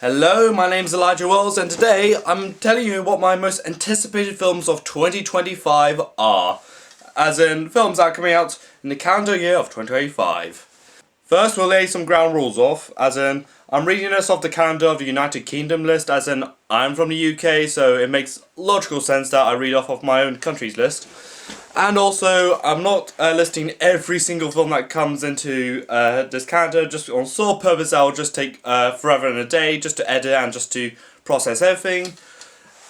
Hello, my name's Elijah Wells, and today I'm telling you what my most anticipated films of 2025 are. As in, films that are coming out in the calendar year of 2025. First, we'll lay some ground rules off, as in, I'm reading this off the calendar of the United Kingdom list, as in, I'm from the UK, so it makes logical sense that I read off of my own country's list. And also, I'm not listing every single film that comes into this calendar, just on sole purpose. I'll just take forever and a day just to edit and just to process everything.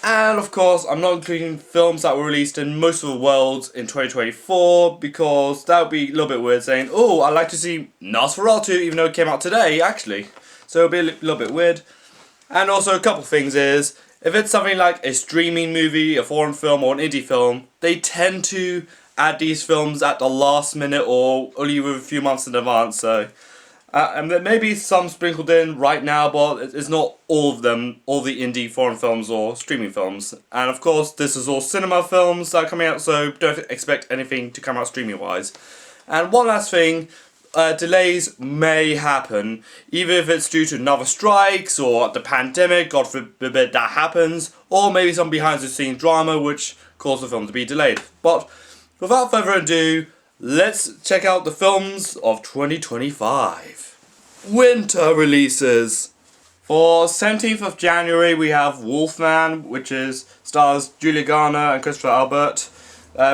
And of course, I'm not including films that were released in most of the world in 2024, because that would be a little bit weird saying, oh, I'd like to see Nosferatu, even though it came out today, actually. So it'll be a little bit weird. And also, a couple things is, if it's something like a streaming movie, a foreign film, or an indie film, they tend to add these films at the last minute or only with a few months in advance. So, and there may be some sprinkled in right now, but it's not all of them, all the indie foreign films or streaming films. And of course, this is all cinema films that are coming out, so don't expect anything to come out streaming-wise. And one last thing. Delays may happen, either if it's due to another strikes or the pandemic, God forbid that happens, or maybe some behind-the-scenes drama which caused the film to be delayed. But without further ado, let's check out the films of 2025. Winter releases. For 17th of January, we have Wolfman, which stars Julia Garner and Christopher Albert,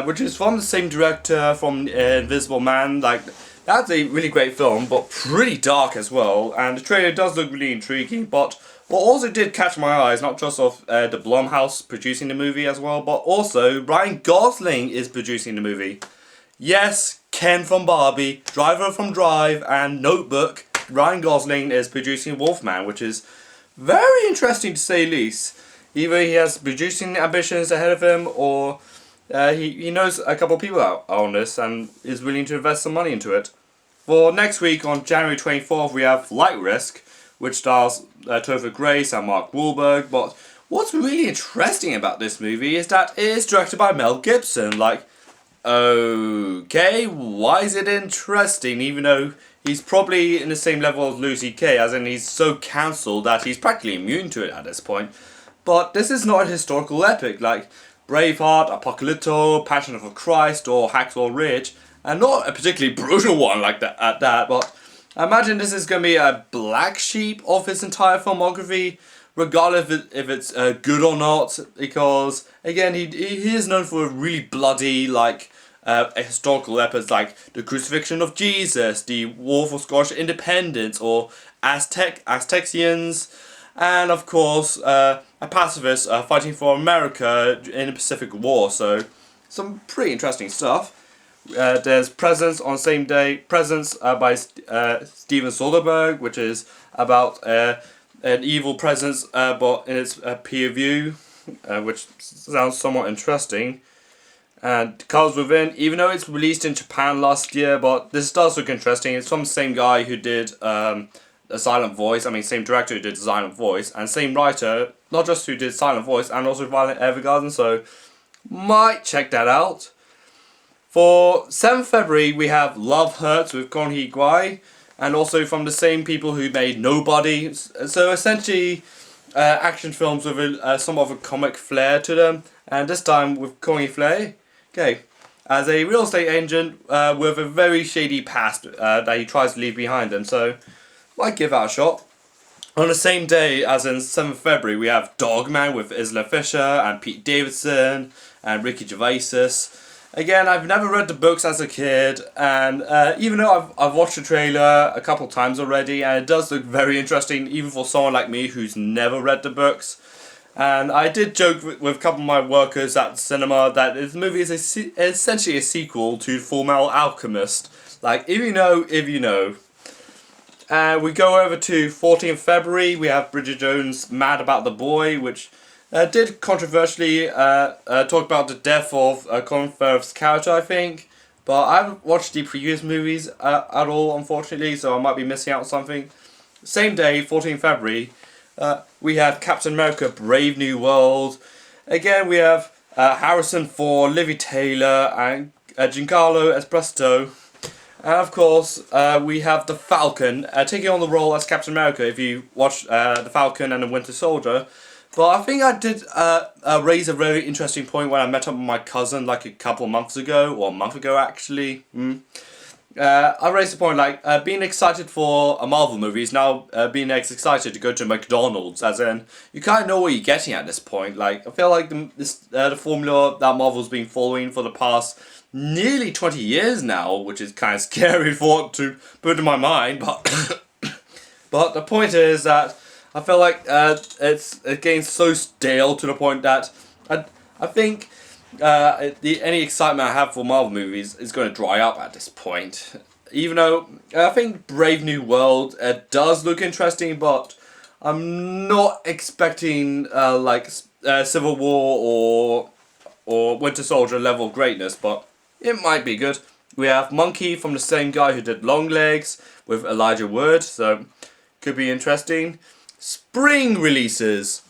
which is from the same director from Invisible Man. That's a really great film, but pretty dark as well, and the trailer does look really intriguing, but what also did catch my eyes, not just of the Blumhouse producing the movie as well, but also Ryan Gosling is producing the movie. Yes, Ken from Barbie, Driver from Drive, and Notebook, Ryan Gosling is producing Wolfman, which is very interesting to say the least. Either he has producing ambitions ahead of him, or he knows a couple of people out on this and is willing to invest some money into it. For next week, on January 24th, we have Flight Risk, which stars Topher Grace and Mark Wahlberg. But what's really interesting about this movie is that it is directed by Mel Gibson. Okay, why is it interesting, even though he's probably in the same level as Louis C.K., as in he's so cancelled that he's practically immune to it at this point. But this is not a historical epic like Braveheart, Apocalypto, Passion of Christ, or Hacksaw Ridge, and not a particularly brutal one like that at that, but I imagine this is going to be a black sheep of his entire filmography, regardless if it's good or not, because, again, he is known for really bloody, historical epics like The Crucifixion of Jesus, The War for Scottish Independence, or Aztecians, and, of course, a pacifist fighting for America in the Pacific War, so some pretty interesting stuff. There's Presence on the same day, Presence by Steven Soderbergh, which is about an evil presence, but in its POV, which sounds somewhat interesting. And Colors Within, even though it's released in Japan last year, but this does look interesting. It's from the same guy who did A Silent Voice, same director who did Silent Voice, and same writer, not just who did Silent Voice, and also Violet Evergarden, so might check that out. For 7th February, we have Love Hurts with Gong Hee-gwai, and also from the same people who made Nobody. So essentially, action films with somewhat of a comic flair to them, and this time with Gong Hee-gwai, as a real estate agent with a very shady past that he tries to leave behind him, so might give that a shot. On the same day as in 7th February, we have Dogman with Isla Fisher and Pete Davidson and Ricky Gervais. Again, I've never read the books as a kid, and even though I've watched the trailer a couple times already, and it does look very interesting, even for someone like me who's never read the books. And I did joke with a couple of my workers at the cinema that this movie is essentially a sequel to Fullmetal Alchemist. If you know, if you know. We go over to 14th February, we have Bridget Jones' Mad About the Boy, which did controversially talk about the death of Colin Firth's character, I think. But I haven't watched the previous movies at all, unfortunately, so I might be missing out on something. Same day, 14th February, we have Captain America Brave New World. Again, we have Harrison Ford, Liv Taylor, and Giancarlo Esposito. And of course, we have the Falcon taking on the role as Captain America. If you watch the Falcon and the Winter Soldier, but I think I did raise a very interesting point when I met up with my cousin like a couple of months ago, or a month ago actually. I raised the point like being excited for a Marvel movie is now being excited to go to McDonald's, as in you kind of know what you're getting at this point. Like I feel like the formula that Marvel's been following for the past nearly 20 years now, which is kind of scary for it to put in my mind, but but the point is that I feel like it's getting so stale to the point that I think any excitement I have for Marvel movies is going to dry up at this point. Even though I think Brave New World does look interesting, but I'm not expecting Civil War or Winter Soldier level of greatness, but it might be good. We have Monkey from the same guy who did Longlegs with Elijah Wood, so could be interesting. Spring releases.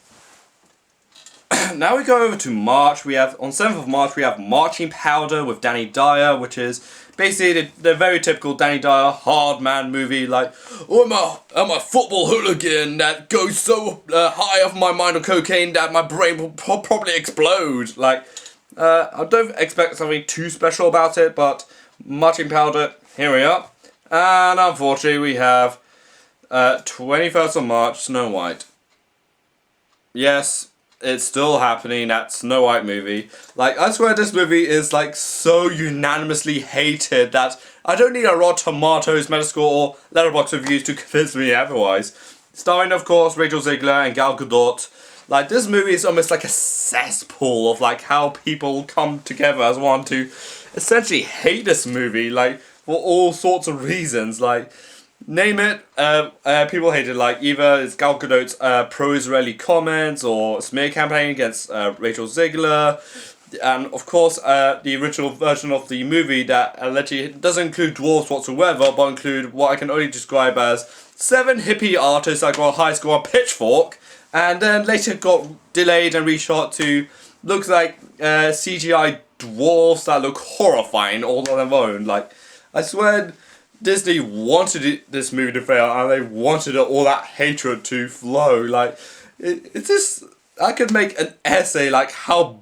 Now we go over to March. We have on 7th of March we have Marching Powder with Danny Dyer, which is basically the very typical Danny Dyer hard man movie. Like, oh, I'm a football hooligan that goes so high off my mind of cocaine that my brain will probably explode. Like, I don't expect something too special about it, but Marching Powder, here we are. And unfortunately, we have 21st of March, Snow White. Yes, it's still happening, that Snow White movie. Like, I swear this movie is, like, so unanimously hated that I don't need a Rotten Tomatoes, Metascore, or Letterboxd reviews to convince me otherwise. Starring, of course, Rachel Zegler and Gal Gadot. Like, this movie is almost like a cesspool of, like, how people come together as one to essentially hate this movie, like, for all sorts of reasons. Like, name it, people hate it. Like, either it's Gal Gadot's pro-Israeli comments or smear campaign against Rachel Zegler, and of course the original version of the movie that allegedly doesn't include dwarves whatsoever, but include what I can only describe as 7 hippie artists that got a high score on Pitchfork, and then later got delayed and reshot to look like CGI dwarves that look horrifying all on their own. Like, I swear Disney wanted this movie to fail, and they wanted all that hatred to flow. Like, it's just, I could make an essay like how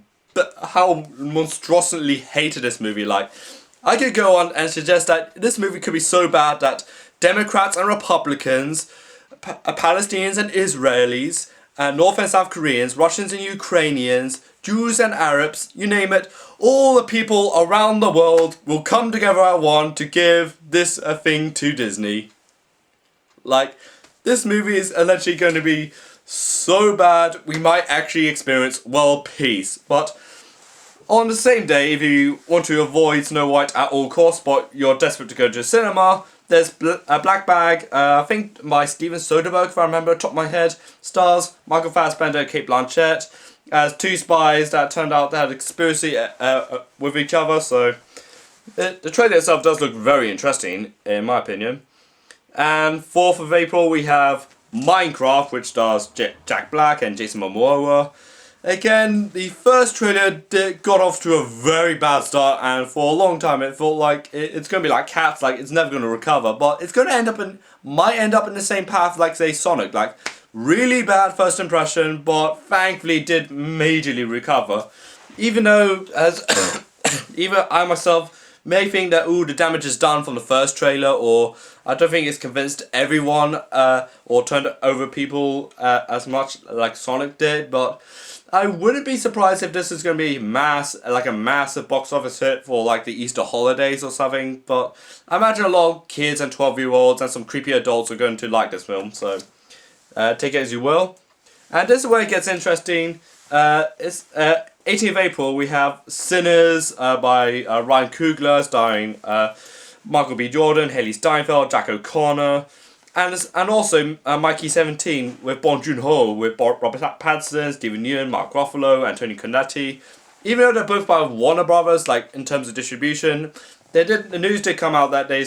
monstrosely hated this movie. Like, I could go on and suggest that this movie could be so bad that Democrats and Republicans, Palestinians and Israelis, North and South Koreans, Russians and Ukrainians, Jews and Arabs, you name it, all the people around the world will come together at one to give this a thing to Disney. Like, this movie is allegedly going to be so bad we might actually experience world peace. But on the same day, if you want to avoid Snow White at all costs, but you're desperate to go to the cinema, there's a Black Bag, I think by Steven Soderbergh, if I remember off the top of my head, stars Michael Fassbender and Cate Blanchett as 2 spies that turned out they had a conspiracy with each other. So the trailer itself does look very interesting, in my opinion. And 4th of April we have Minecraft, which stars Jack Black and Jason Momoa. Again, the first trailer got off to a very bad start, and for a long time it felt like it's going to be like Cats, like it's never going to recover. But it's going to might end up in the same path like, say, Sonic. Like, really bad first impression, but thankfully did majorly recover. Even though, as even I myself may think that, the damage is done from the first trailer, or I don't think it's convinced everyone or turned over people as much like Sonic did, but I wouldn't be surprised if this is going to be a massive box office hit for like the Easter holidays or something. But I imagine a lot of kids and 12-year-olds and some creepy adults are going to like this film, so take it as you will. And this is where it gets interesting. It's 18th of April, we have Sinners by Ryan Coogler, starring Michael B. Jordan, Haley Steinfeld, Jack O'Connor, and also Mikey 17 with Bong Joon-ho, with Robert Pattinson, Steven Yeun, Mark Ruffalo, and Tony Cornetti. Even though they're both by Warner Brothers, like in terms of distribution, the news did come out that they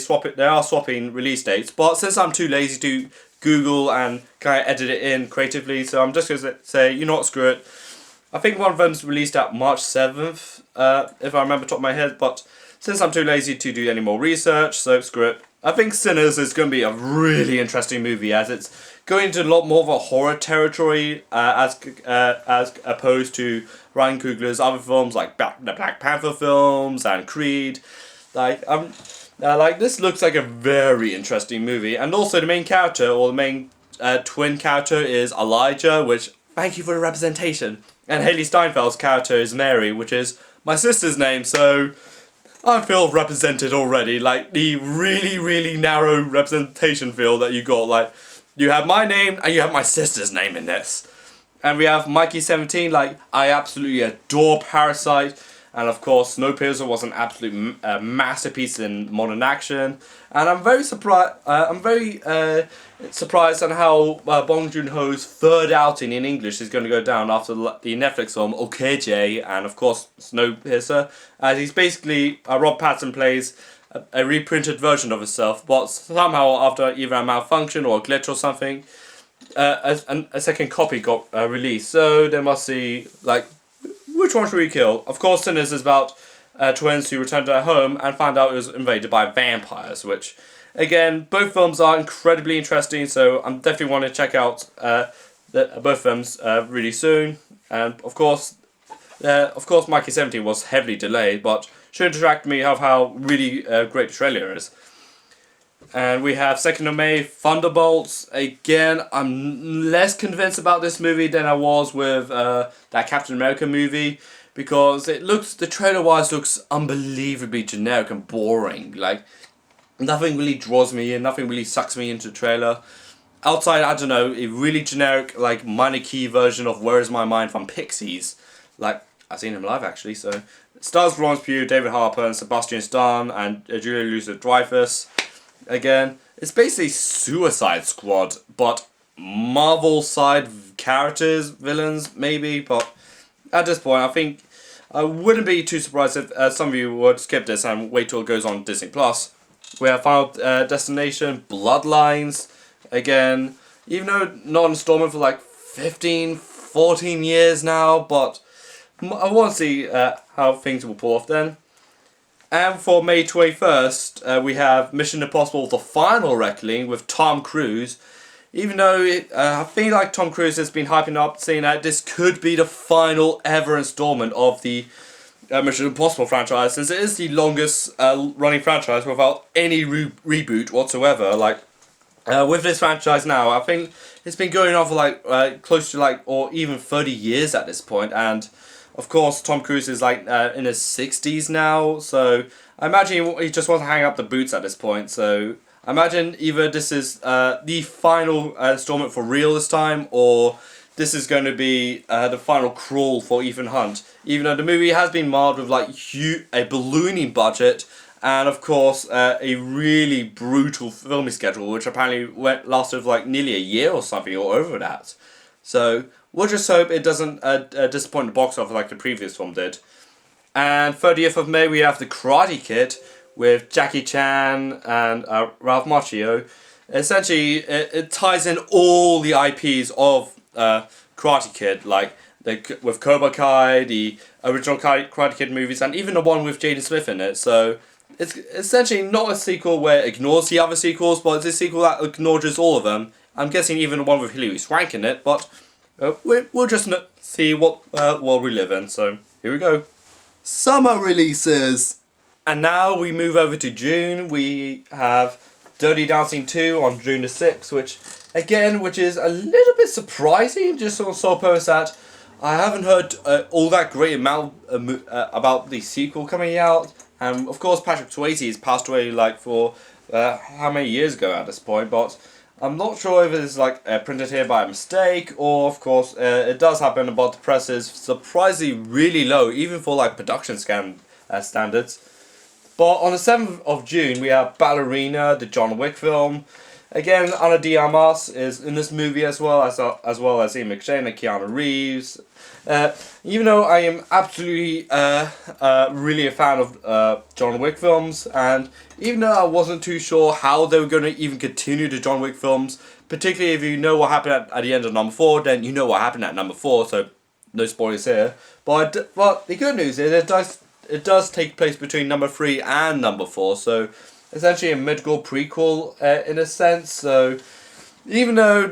are swapping release dates. But since I'm too lazy to Google and kind of edit it in creatively, so I'm just going to say, you know what, screw it. I think one of them's released at March 7th, if I remember top of my head, but since I'm too lazy to do any more research, so screw it. I think Sinners is going to be a really interesting movie, as it's going into a lot more of a horror territory as opposed to Ryan Coogler's other films like the Black Panther films and Creed. Like this looks like a very interesting movie, and also the main character, or the main twin character, is Elijah, which thank you for the representation, and Haley Steinfeld's character is Mary, which is my sister's name, so I feel represented already. Like the really, really narrow representation field that you got. Like you have my name and you have my sister's name in this. And we have Mikey17. Like I absolutely adore Parasite. And of course, Snowpiercer was an absolute masterpiece in modern action. And I'm very surprised. Surprised on how Bong Joon-ho's third outing in English is going to go down after the Netflix film Okja and of course Snowpiercer. As he's basically Rob Pattinson plays a reprinted version of himself, but somehow after either a malfunction or a glitch or something, a second copy got released. So they must see like. Which one should we kill? Of course, Sinners is about twins who return to their home and find out it was invaded by vampires, which, again, both films are incredibly interesting, so I'm definitely want to check out both films really soon. And, of course, Mikey17 was heavily delayed, but shouldn't distract me of how really great the trailer is. And we have 2nd of May, Thunderbolts. Again, I'm less convinced about this movie than I was with that Captain America movie, because the trailer-wise looks unbelievably generic and boring. Like, nothing really draws me in, nothing really sucks me into the trailer. Outside, I don't know, a really generic, like, minor key version of Where Is My Mind from Pixies. Like, I've seen him live, actually, so. It stars Florence Pugh, David Harper, and Sebastian Stan, and Julia Louis-Dreyfus. Again, it's basically Suicide Squad, but Marvel side characters, villains, maybe, but at this point, I think I wouldn't be too surprised if some of you would skip this and wait till it goes on Disney+. We have Final Destination, Bloodlines, again, even though not an installment for like 15, 14 years now, but I want to see how things will pull off then. And for May 21st, we have Mission Impossible: The Final Reckoning with Tom Cruise. Even though I feel like Tom Cruise has been hyping up, saying that this could be the final ever installment of the Mission Impossible franchise, since it is the longest running franchise without any reboot whatsoever. Like with this franchise now, I think it's been going on for like close to like or even 30 years at this point, and of course, Tom Cruise is like in his 60s now, so I imagine he just wants to hang up the boots at this point. So I imagine either this is the final installment for real this time, or this is going to be the final crawl for Ethan Hunt. Even though the movie has been marred with like a ballooning budget, and of course a really brutal filming schedule, which apparently lasted for like nearly a year or something, or over that. So we'll just hope it doesn't disappoint the box office like the previous film did. And 30th of May we have The Karate Kid with Jackie Chan and Ralph Macchio. Essentially, it ties in all the IPs of Karate Kid, like with Cobra Kai, the original Karate Kid movies, and even the one with Jaden Smith in it. So it's essentially not a sequel where it ignores the other sequels, but it's a sequel that acknowledges all of them. I'm guessing even the one with Hilary Swank in it, but we'll just see what world we live in. So here we go. Summer releases! And now we move over to June. We have Dirty Dancing 2 on June the 6th, which is a little bit surprising, just on sole purpose that I haven't heard all that great amount about the sequel coming out. And of course Patrick Swayze has passed away like for how many years ago at this point, but I'm not sure if it's like printed here by mistake, or of course it does happen, but the press is surprisingly really low, even for like production standards. But on the 7th of June we have Ballerina, the John Wick film. Again, Ana de Armas is in this movie as well as Ian McShane and Keanu Reeves. Even though I am absolutely really a fan of John Wick films, and even though I wasn't too sure how they were going to even continue the John Wick films, particularly if you know what happened at the end of number 4, then you know what happened at number 4, so no spoilers here. But the good news is it does it does take place between number 3 and number 4, so essentially a mid-gore prequel in a sense. So even though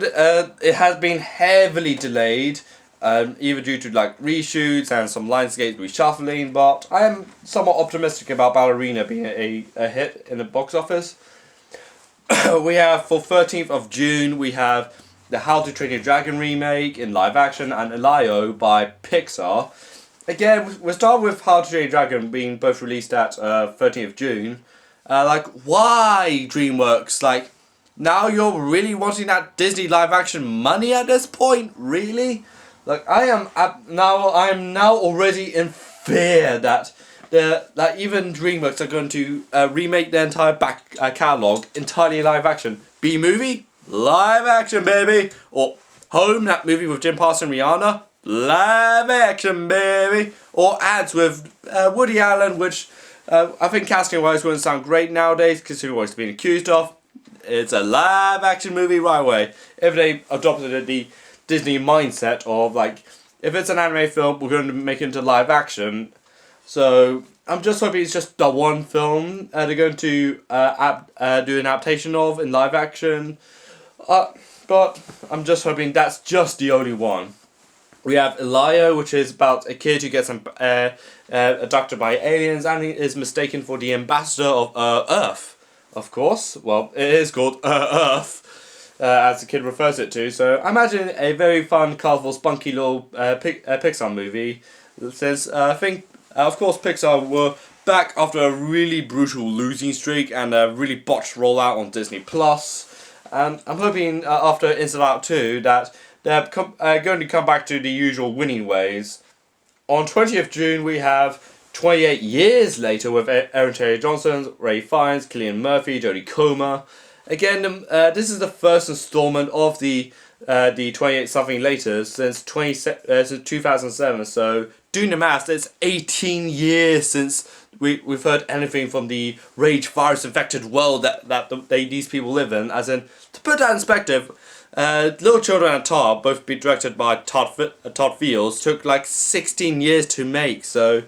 it has been heavily delayed, either due to like reshoots and some lionscape reshuffling, but I am somewhat optimistic about Ballerina being a hit in the box office. We have for 13th of June, we have the How to Train Your Dragon remake in live action and Elio by Pixar. Again, we'll start with How to Train Your Dragon being both released at 13th of June. Why DreamWorks? Like, now you're really wanting that Disney live action money at this point? Really? Like, I am now already in fear that even DreamWorks are going to remake their entire back catalogue entirely live action. B-movie? Live action, baby! Or Home, that movie with Jim Parsons and Rihanna? Live action, baby! Or Ads with Woody Allen, which I think casting-wise wouldn't sound great nowadays, considering what he's been accused of. It's a live action movie right away. If they adopted the Disney mindset of, like, if it's an anime film, we're going to make it into live action. So I'm just hoping it's just the one film they're going to do an adaptation of in live action. But I'm just hoping that's just the only one. We have Elio, which is about a kid who gets abducted by aliens and he is mistaken for the ambassador of Earth. Of course. Well, it is called Earth, as the kid refers it to. So I imagine a very fun, colourful, spunky little Pixar movie. Since I think, of course, Pixar were back after a really brutal losing streak and a really botched rollout on Disney+. And I'm hoping after Inside Out 2 that they're going to come back to the usual winning ways. On 20th June we have 28 Years Later with Aaron Taylor Johnson, Ray Fiennes, Cillian Murphy, Jodie Comer. Again, this is the first installment of the 28 something later since 2007. So doing the math, it's 18 years since we've heard anything from the rage virus infected world that these people live in. As in, to put that in perspective, Little Children and Tar, both be directed by Todd Fields, took like 16 years to make. So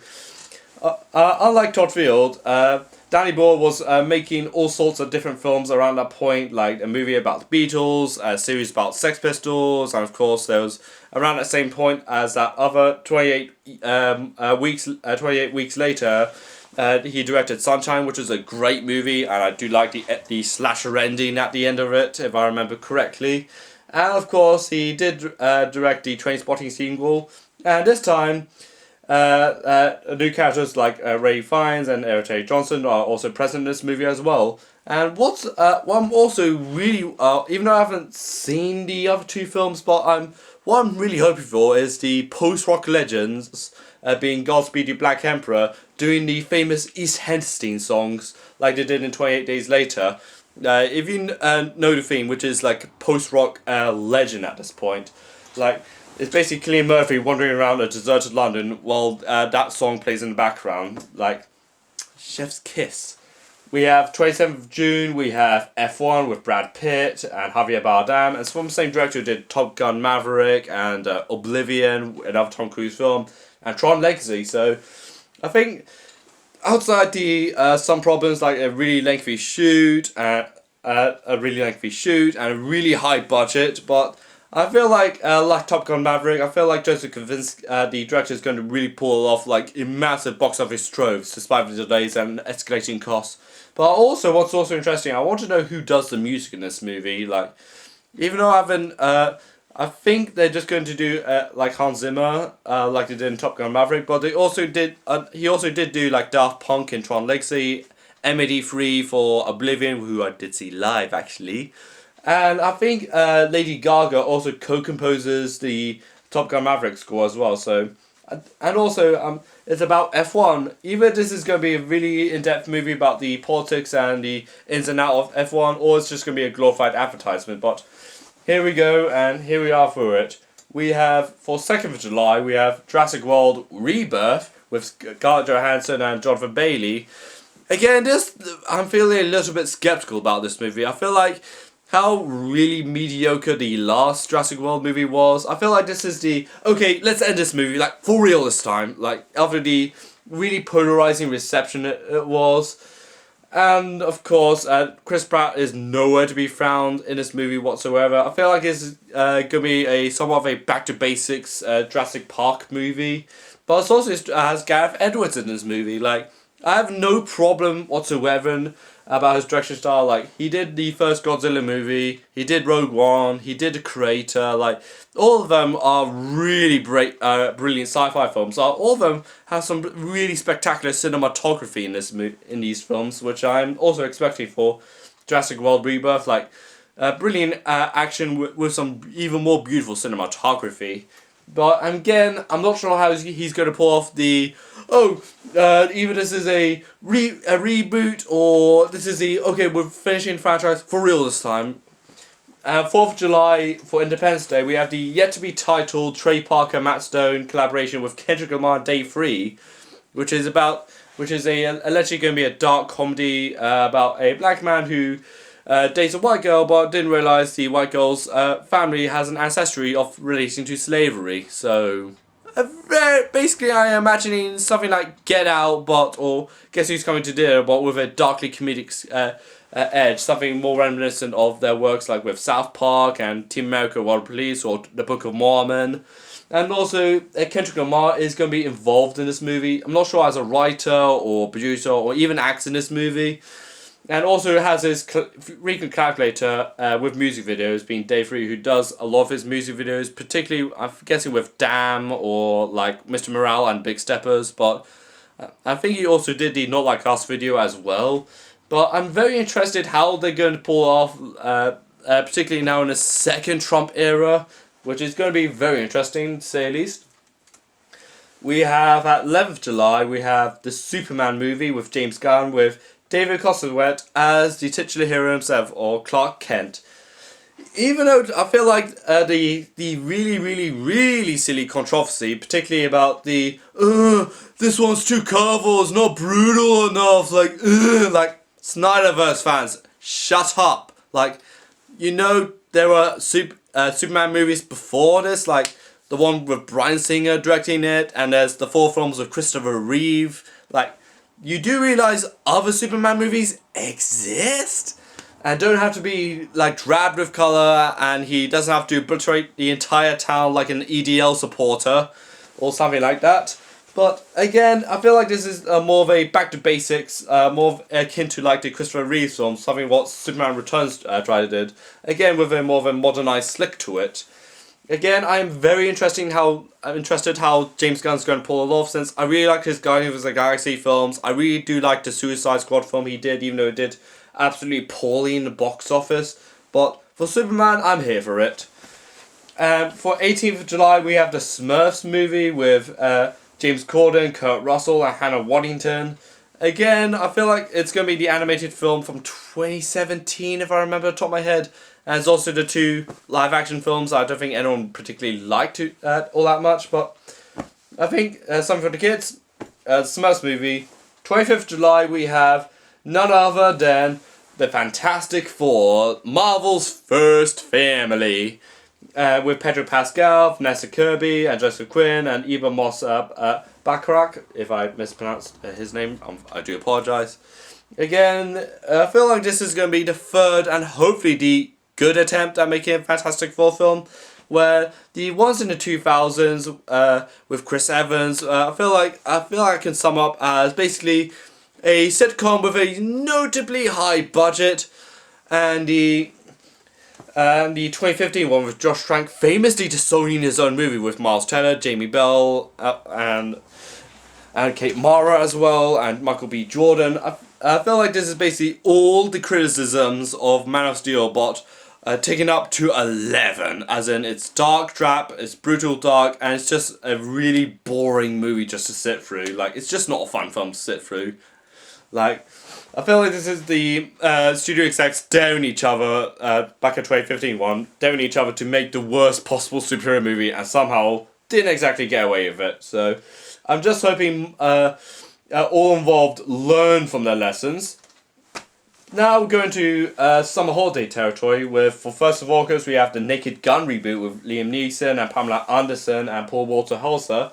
unlike Todd Field, Danny Boyle was making all sorts of different films around that point, like a movie about the Beatles, a series about Sex Pistols, and of course there was around that same point as that other 28 weeks later, he directed Sunshine, which is a great movie, and I do like the slasher ending at the end of it, if I remember correctly. And of course he did direct the Trainspotting sequel, and this time new characters like Ray Fiennes and Aaron Taylor Johnson are also present in this movie as well. And what I'm also really, even though I haven't seen the other two films, but what I'm really hoping for is the post-rock legends, being Godspeed You Black Emperor, doing the famous East Hempstead songs like they did in 28 Days Later. If you know the theme, which is like post-rock legend at this point, like, it's basically Cillian Murphy wandering around a deserted London while that song plays in the background, like Chef's Kiss. We have 27th of June, we have F1 with Brad Pitt and Javier Bardem, and it's from the same director who did Top Gun Maverick and Oblivion, another Tom Cruise film, and Tron Legacy. So I think outside the some problems like a really lengthy shoot, and a really high budget, but I feel like Top Gun Maverick, I feel like Joseph Kosinski, the director, is going to really pull off like massive box office troves despite the delays and escalating costs. But also, what's also interesting, I want to know who does the music in this movie. Like, even though I haven't, I think they're just going to do like Hans Zimmer, like they did in Top Gun Maverick. But they also did, he also did do like Daft Punk in Tron Legacy, MAD3 for Oblivion, who I did see live actually. And I think Lady Gaga also co-composes the Top Gun Maverick score as well. So, and also it's about F1. Either this is going to be a really in-depth movie about the politics and the ins and outs of F1, or it's just going to be a glorified advertisement. But here we go, and here we are for it. We have, for 2nd of July, we have Jurassic World Rebirth with Scarlett Johansson and Jonathan Bailey. Again, I'm feeling a little bit skeptical about this movie. I feel like how really mediocre the last Jurassic World movie was. I feel like this is okay, let's end this movie, like, for real this time. Like, after the really polarizing reception it was. And of course, Chris Pratt is nowhere to be found in this movie whatsoever. I feel like it's going to be somewhat of a back to basics Jurassic Park movie, but it also has Gareth Edwards in this movie. Like, I have no problem whatsoever about his direction style. Like, he did the first Godzilla movie, he did Rogue One, he did The Creator. Like, all of them are really brilliant sci-fi films. All of them have some really spectacular cinematography in these films, which I'm also expecting for Jurassic World Rebirth. Like, brilliant action with some even more beautiful cinematography. But again, I'm not sure how he's going to pull off the, either this is a reboot or this is okay, we're finishing the franchise for real this time. 4th of July for Independence Day, we have the yet to be titled Trey Parker Matt Stone collaboration with Kendrick Lamar Day 3, which is allegedly going to be a dark comedy about a black man who dates a white girl but didn't realise the white girl's family has an ancestry of relating to slavery. So basically I am imagining something like Get Out or Guess Who's Coming to Dinner, but with a darkly comedic edge, something more reminiscent of their works like with South Park and Team America World Police or The Book of Mormon. And also, Kendrick Lamar is going to be involved in this movie. I'm not sure as a writer or producer or even acts in this movie. And also it has his frequent calculator with music videos, being Dave Free, who does a lot of his music videos, particularly, I'm guessing, with Damn or like Mr. Morale and Big Steppers. But I think he also did the Not Like Us video as well. But I'm very interested how they're going to pull off, particularly now in the second Trump era, which is going to be very interesting, to say the least. We have, at 11th July, we have the Superman movie with James Gunn, with David Cosslett as the titular hero himself, or Clark Kent. Even though I feel like the really, really, really silly controversy, particularly about the, this one's too colorful, it's not brutal enough, like Snyderverse fans, shut up. Like, there were Superman movies before this, like the one with Bryan Singer directing it, and there's the 4 films with Christopher Reeve. Like, you do realize other Superman movies exist and don't have to be like drabbed with color, and he doesn't have to obliterate the entire town like an EDL supporter or something like that. But again, I feel like this is more of a back to basics, more akin to like the Christopher Reeve film, something what Superman Returns did. Again, with a more of a modernized slick to it. Again, I am very interested how James Gunn's going to pull it off, since I really like his Guardians of the Galaxy films. I really do like the Suicide Squad film he did, even though it did absolutely poorly in the box office. But for Superman, I'm here for it. For 18th of July, we have the Smurfs movie with James Corden, Kurt Russell, and Hannah Waddingham. Again, I feel like it's going to be the animated film from 2017, if I remember off the top of my head. And it's also the 2 live-action films I don't think anyone particularly liked all that much. But I think something for the kids. Smurfs movie. 25th July, we have none other than the Fantastic Four, Marvel's first family. With Pedro Pascal, Vanessa Kirby, and Jessica Quinn, and Eva Moss Baccarat. If I mispronounced his name, I do apologise. Again, I feel like this is going to be the 3rd and hopefully the good attempt at making a Fantastic Four film, where the ones in the 2000s with Chris Evans, I feel like I can sum up as basically a sitcom with a notably high budget, and the 2015 one with Josh Trank, famously disowning his own movie with Miles Teller, Jamie Bell, and Kate Mara as well, and Michael B. Jordan. I feel like this is basically all the criticisms of Man of Steel, but taken up to 11. As in, it's dark, drab, it's brutal dark, and it's just a really boring movie just to sit through. Like, it's just not a fun film to sit through. Like, I feel like this is the studio execs daring each other, back in 2015 one, daring each other to make the worst possible superhero movie, and somehow didn't exactly get away with it. So, I'm just hoping all involved learn from their lessons. Now we're going to summer holiday territory with, for 1st of August, we have the Naked Gun reboot with Liam Neeson and Pamela Anderson and Paul Walter Hauser.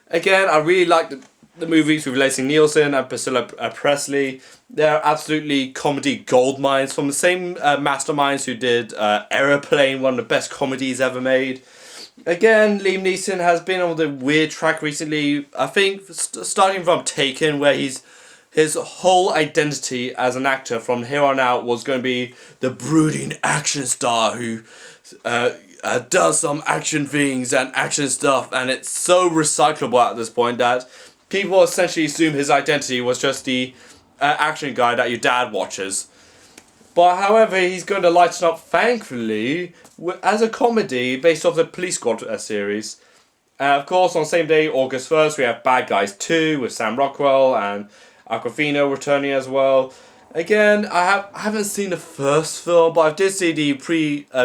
Again, I really like the movies with Leslie Nielsen and Priscilla Presley, they're absolutely comedy gold mines from the same masterminds who did Aeroplane, one of the best comedies ever made. Again, Liam Neeson has been on the weird track recently. I think starting from Taken, where his whole identity as an actor from here on out was going to be the brooding action star who does some action things and action stuff, and it's so recyclable at this point that people essentially assume his identity was just the action guy that your dad watches. But however, he's going to lighten up, thankfully, as a comedy based off the Police Squad series. Of course, on the same day, August 1st, we have Bad Guys 2 with Sam Rockwell and Awkwafina returning as well. Again, I haven't seen the first film, but I did see the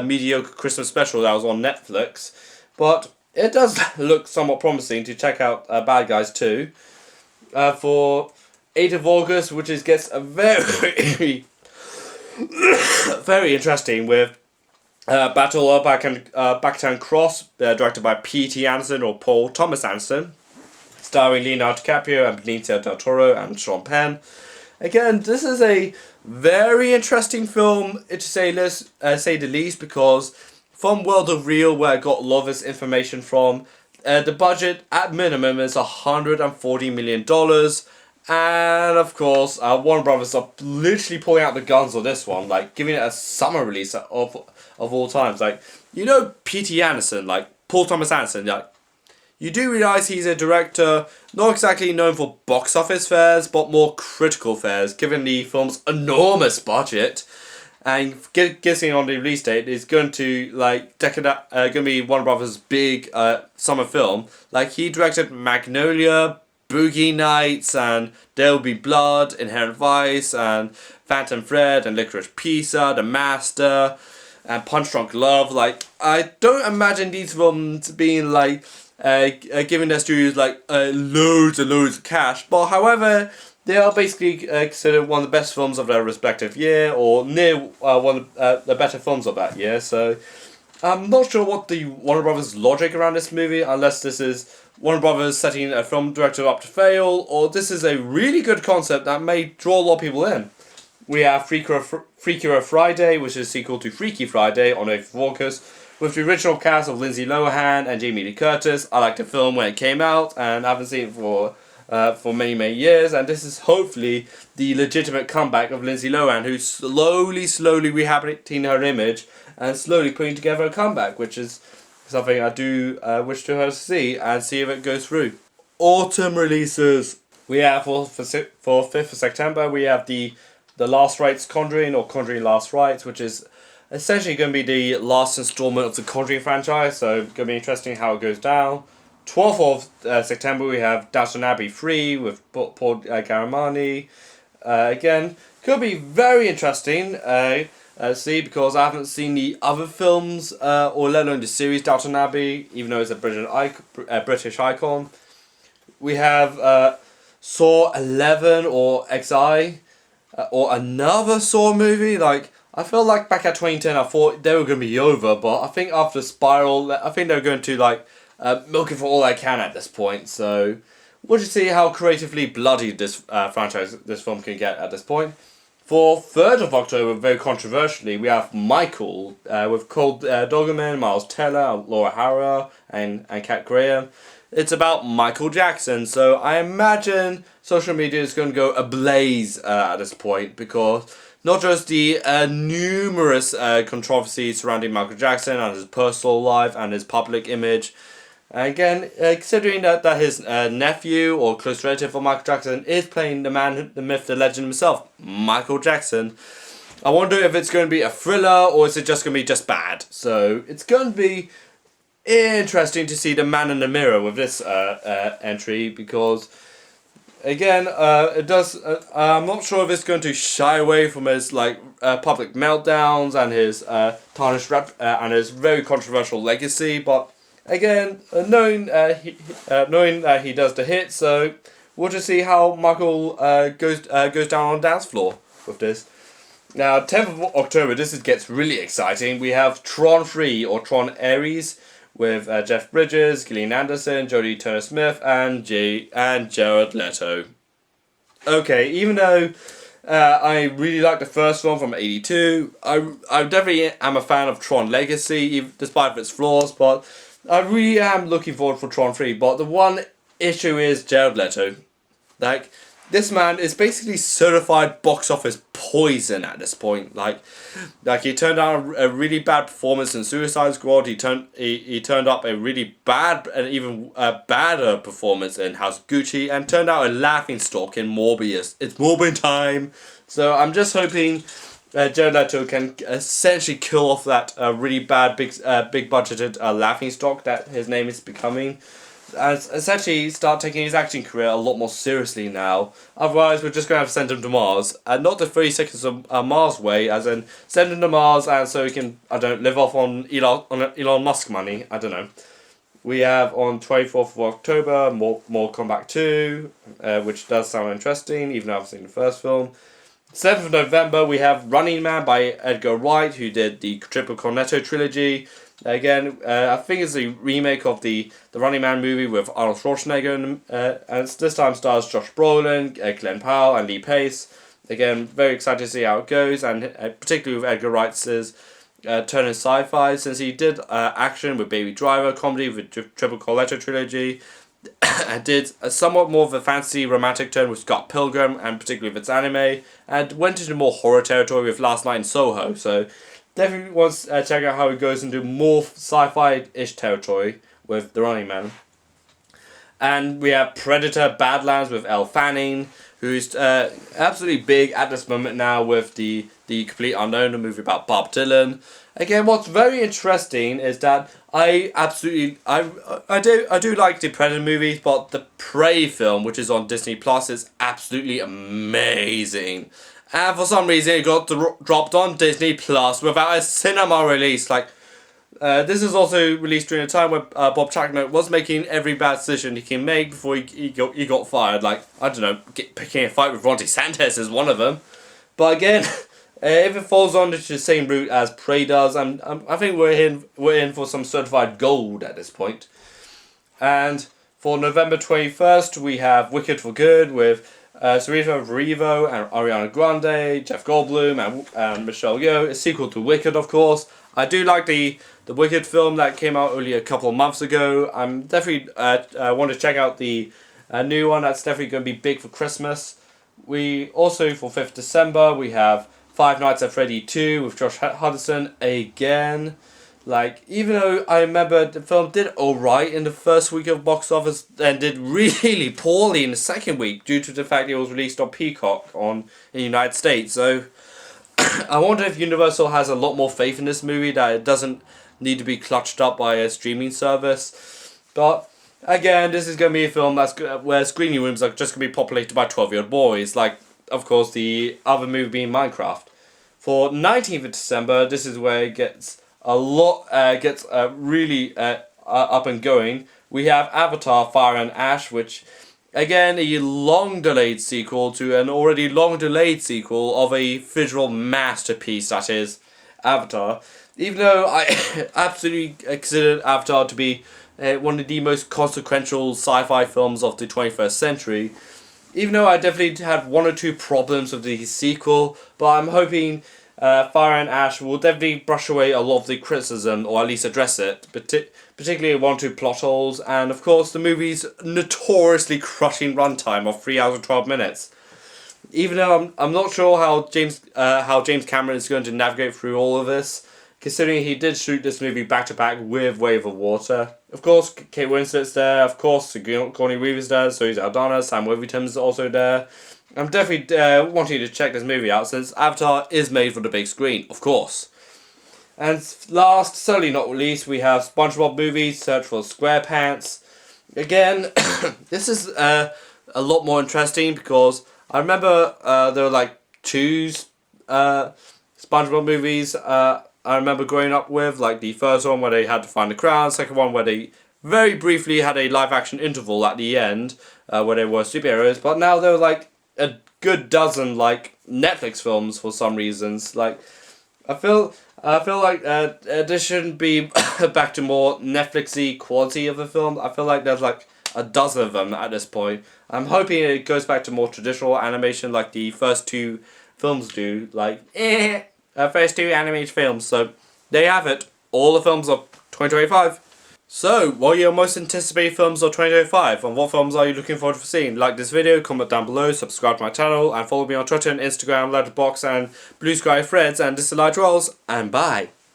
mediocre Christmas special that was on Netflix. But it does look somewhat promising to check out Bad Guys 2 for 8th of August, which gets a very very interesting with Battle of Backtown Cross, directed by P.T. Anderson or Paul Thomas Anderson, starring Leonardo DiCaprio and Benicio del Toro and Sean Penn. Again, this is a very interesting film, to say the least, because from World of Real, where I got a lot of this information from, the budget at minimum is $140 million. And of course, Warner Brothers are literally pulling out the guns on this one, like giving it a summer release of all times. Like, you know, P.T. Anderson, like Paul Thomas Anderson, like, you do realize he's a director not exactly known for box office fares, but more critical fares, given the film's enormous budget. And guessing on the release date is going to going to be Warner Brothers' big summer film. Like, he directed Magnolia, Boogie Nights, and There Will Be Blood, Inherent Vice, and Phantom Thread, and Licorice Pizza, The Master, and Punch Drunk Love. Like, I don't imagine these films being giving their studios loads and loads of cash, but however, they are basically considered one of the best films of their respective year, or near one of the better films of that year. So I'm not sure what the Warner Brothers logic around this movie, unless this is Warner Brothers setting a film director up to fail, or this is a really good concept that may draw a lot of people in. We have Freakier Friday, which is a sequel to Freaky Friday on 8th of August, with the original cast of Lindsay Lohan and Jamie Lee Curtis. I liked the film when it came out, and I haven't seen it for many, many years, and this is hopefully the legitimate comeback of Lindsay Lohan, who's slowly rehabilitating her image and slowly putting together a comeback, which is something I do wish to her to see and see if it goes through. Autumn releases. We have for 5th of September, we have the Last Rites Conjuring, or Conjuring Last Rites, which is essentially going to be the last installment of the Conjuring franchise, so going to be interesting how it goes down. 12th of September, we have Downton Abbey 3 with Paul Garamani. Again, could be very interesting. See, because I haven't seen the other films, or let alone the series Downton Abbey, even though it's a British icon. We have Saw 11 or XI, or another Saw movie. Like, I feel like back at 2010, I thought they were going to be over, but I think after Spiral, I think they're going to milk it for all they can at this point. So we'll just see how creatively bloody this this film can get at this point. For 3rd of October, very controversially, we have Michael with Cole Dogerman, Miles Teller, Laura Harrer, and Kat Graham. It's about Michael Jackson, so I imagine social media is going to go ablaze at this point, because not just the numerous controversies surrounding Michael Jackson and his personal life and his public image. Again, considering that his nephew or close relative of Michael Jackson is playing the man, the myth, the legend himself, Michael Jackson, I wonder if it's going to be a thriller or is it just going to be just bad. So it's going to be interesting to see the man in the mirror with this entry, because again, it does. I'm not sure if it's going to shy away from his public meltdowns and his tarnished rep and his very controversial legacy, but again, knowing that he does the hit, so we'll just see how Michael goes down on the dance floor with this. Now, 10th of October, gets really exciting. We have Tron 3 or Tron Ares, with Jeff Bridges, Gillian Anderson, Jodie Turner-Smith, and Jared Leto. Okay, even though I really like the first one from '82, I definitely am a fan of Tron Legacy, despite its flaws, but I really am looking forward for Tron 3, but the one issue is Jared Leto. Like, this man is basically certified box office poison at this point. Like he turned down a really bad performance in Suicide Squad. He turned up a really bad and even badder performance in House of Gucci, and turned out a laughingstock in Morbius. It's Morbin time. So I'm just hoping Jared Leto can essentially kill off that really bad big budgeted laughingstock that his name is becoming. And essentially start taking his acting career a lot more seriously now. Otherwise, we're just going to have to send him to Mars. And not the 30 seconds of Mars way, as in send him to Mars and so he can, live off on Elon Musk money. I don't know. We have on 24th of October, Mortal Kombat 2, which does sound interesting, even though I've seen the first film. 7th of November, we have Running Man by Edgar Wright, who did the Triple Cornetto trilogy. Again, I think it's a remake of the Running Man movie with Arnold Schwarzenegger, and this time stars Josh Brolin, Glenn Powell, and Lee Pace. Again, very excited to see how it goes, and particularly with Edgar Wright's turn in sci-fi, since he did action with Baby Driver, comedy with Triple Cornetto trilogy, and did a somewhat more of a fantasy romantic turn with Scott Pilgrim, and particularly with its anime, and went into more horror territory with Last Night in Soho, so definitely wants to check out how it goes into more sci-fi-ish territory with The Running Man. And we have Predator Badlands with Elle Fanning, who's absolutely big at this moment now with the Complete Unknown, a movie about Bob Dylan. Again, what's very interesting is that I do like the Predator movies, but the Prey film, which is on Disney Plus, is absolutely amazing. And for some reason, it got dropped on Disney Plus without a cinema release. This is also released during a time where Bob Chapek was making every bad decision he can make before he got fired. Picking a fight with Ron DeSantis is one of them. But again, if it falls on the same route as Prey does, I think we're in for some certified gold at this point. And for November 21st, we have Wicked for Good with Sarita Verivo and Ariana Grande, Jeff Goldblum and Michelle Yeoh. A sequel to Wicked, of course. I do like the Wicked film that came out only a couple of months ago. I'm definitely want to check out the new one. That's definitely going to be big for Christmas. We also, for 5th December, we have Five Nights at Freddy 2 with Josh Hutcherson again. Even though I remember the film did alright in the first week of box office and did really poorly in the second week due to the fact it was released on Peacock in the United States. So I wonder if Universal has a lot more faith in this movie, that it doesn't need to be clutched up by a streaming service. But again, this is going to be a film where screening rooms are just going to be populated by 12-year-old boys, like, of course, the other movie being Minecraft. For 19th of December, this is where it gets really up and going. We have Avatar: Fire and Ash, which, again, a long-delayed sequel to an already long-delayed sequel of a visual masterpiece that is Avatar. Even though I absolutely consider Avatar to be one of the most consequential sci-fi films of the 21st century, even though I definitely had one or two problems with the sequel, but I'm hoping Fire and Ash will definitely brush away a lot of the criticism, or at least address it, particularly one or two plot holes, and of course the movie's notoriously crushing runtime of 3 hours and 12 minutes. Even though I'm not sure how James Cameron is going to navigate through all of this, considering he did shoot this movie back to back with Wave of Water. Of course, Kate Winslet's there. Of course, Sigourney Weaver's there. So is Aldana. Sam Worthington's also there. I'm definitely wanting to check this movie out, since Avatar is made for the big screen, of course. And last, certainly not least, we have SpongeBob movie, Search for SquarePants. Again, this is a lot more interesting because I remember there were two SpongeBob movies I remember growing up with, like the first one where they had to find the crown, second one where they very briefly had a live action interval at the end where they were superheroes, but now there were a good dozen Netflix films for some reasons. I feel I feel like this shouldn't be back to more Netflixy quality of a film. I feel like there's like a dozen of them at this point. I'm hoping it goes back to more traditional animation like the first two films do. Like, first two animated films. So, there you have it. All the films of 2025. So, what are your most anticipated films of 2025 and what films are you looking forward to seeing? Like this video, comment down below, subscribe to my channel and follow me on Twitter and Instagram, Letterboxd and Blue Sky Threads and This is Elijah Rolls and bye.